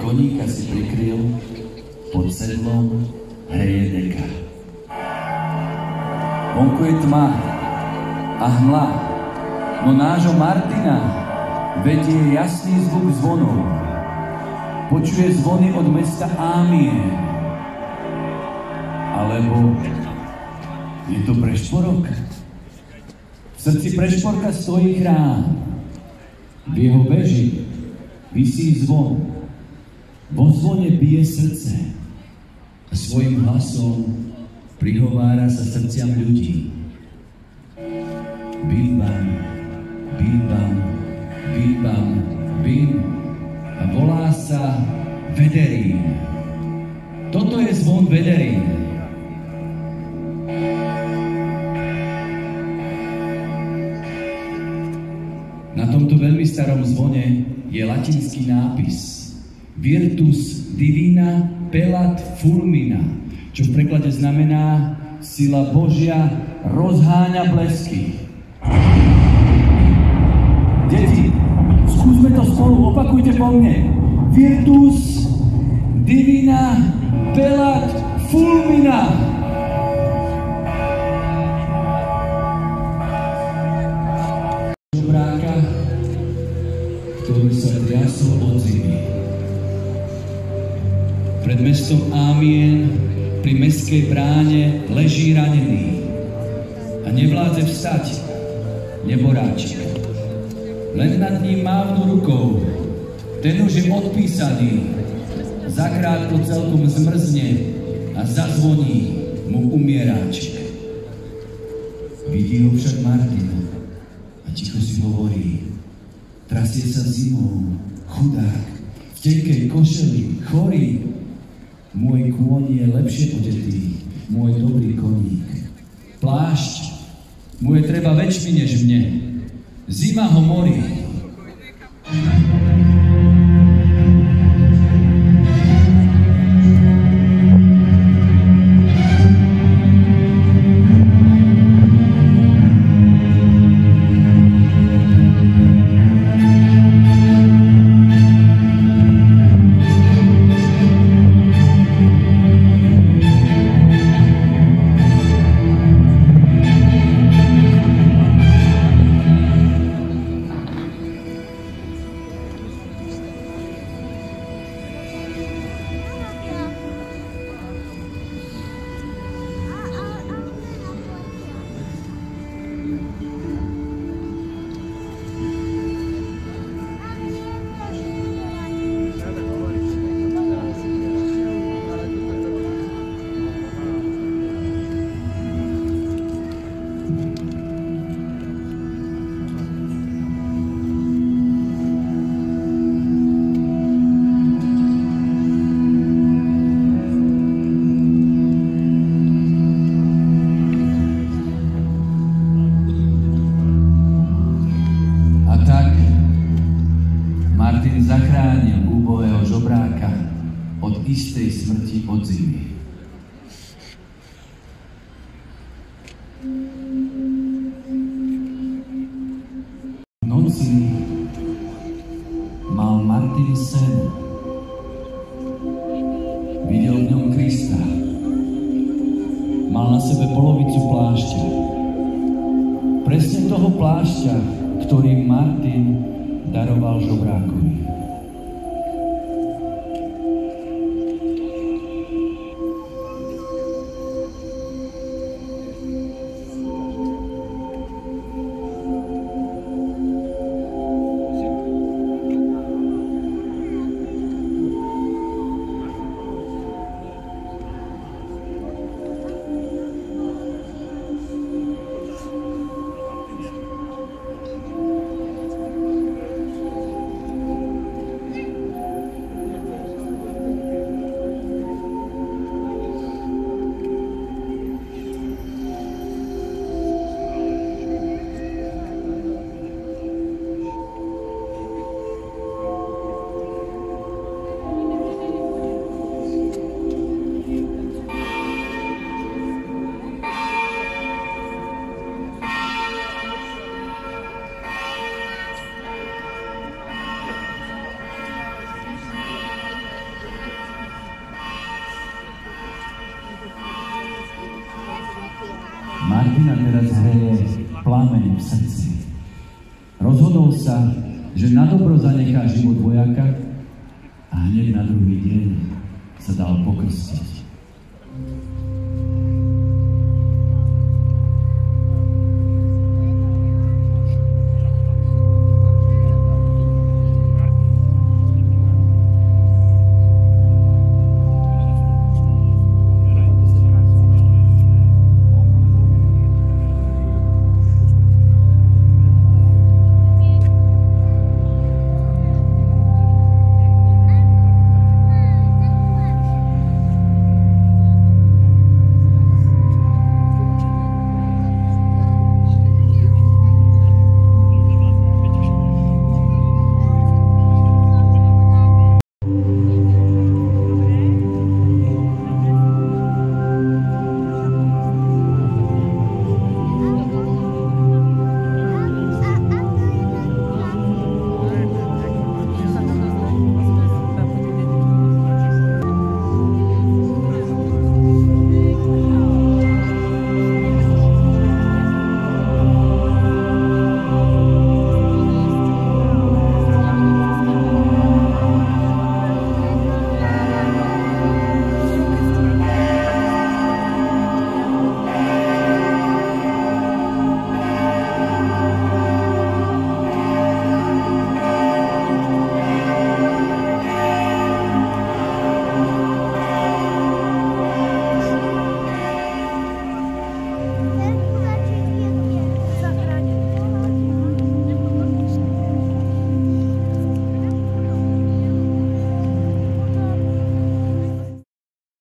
koníka si prikryl, pod sedlom hreje deka. Vonku je tma a hmla, no nášho Martina vedie jasný zvuk zvonov. Počuje zvony od mesta Ámien. Alebo je to Prešporok? V srdci Prešporka stojí chrám. V jeho veži visí zvon. Vo zvone bije srdce a svojim hlasom prihovára sa srdciam ľudí. Bim bam, bim bam, bim bam, bim a volá sa Vederín. Toto je zvon Vederín. Na tomto veľmi starom zvone je latinský nápis Virtus divina pelat fulmina, čo v preklade znamená sila Božia rozháňa blesky. Deti, skúsme to spolu, opakujte po mne. Virtus divina pelat fulmina. Žobráka, ktorý sa triasol od zimy. Pred mestom Ámien pri mestskej bráne leží ranený a nevládze vstať neboráčik. Len nad ním mávnu rukou, ten už je odpísaný, zakrátko celkom zmrzne a zazvoní mu umieráčik. Vidí ho však Martin a ticho si hovorí: trasie sa zimou, chudák, v tenkej košeli, chorý. Môj kôň je lepšie odetý, môj dobrý koník. Plášť mu je treba väčší než mne. Zima ho morí. Zachránil úbohého žobráka od istej smrti od zimy. V noci mal Martin sen. Videl v ňom Krista. Mal na sebe polovicu plášťa. presne toho plášťa, ktorý Martin daroval žobrákovi. Martina teraz hreje plameň v srdci. Rozhodol sa, že nadobro zanechá život vojaka a hneď na druhý deň sa dal pokrstiť.